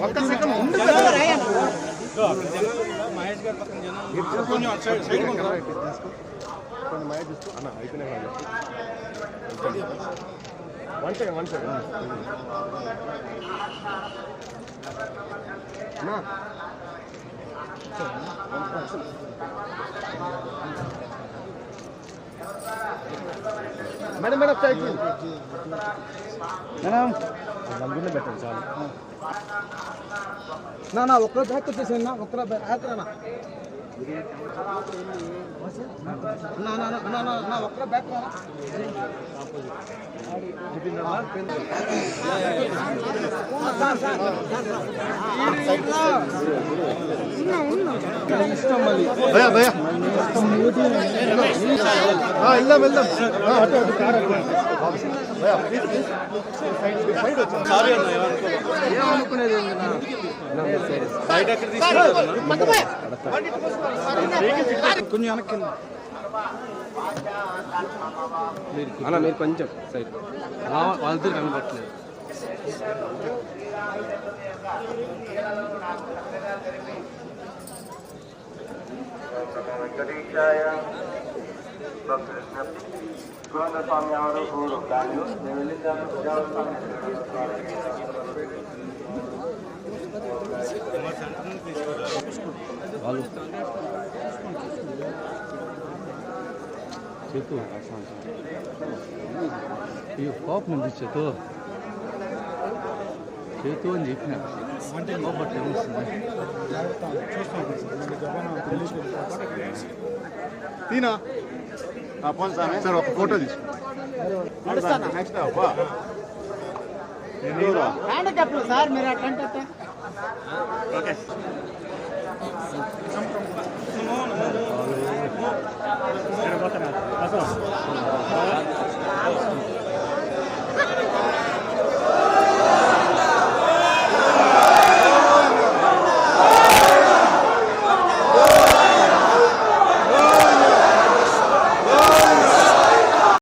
ఒక్క సెకండ్ ముందు మహేష్ గారు పక్కన జనం కొంచెం సైడ్ కొంచెం మహేష్ చూస్తూ అన్న అయిపోయినా one second madam madam side madam నలుగురిని పెట్టండి చాలు నా ఒక్కరో బ్యాక్ వచ్చేసాను ఒక్కరో బ్యాక్ నా ఒక్కరో బ్యాక్ ఇష్టం మళ్ళీ భయ భయ వెళ్దాం వెళ్దాం అటు అటు కార్ ఏమనుకునేది కొంచెం వెనక్కి అలా మీరు కొంచెం సైడ్ వాళ్ళతో కనపట్లేదు చేతు అయ్యో కోపం ఉంది చేతు చేతు అని చెప్పిన కోపట్టు ఏమొస్తుంది తీనా సార్ ఒక ఫోటో తీసుకుంటాను సార్ మీరు అట్లా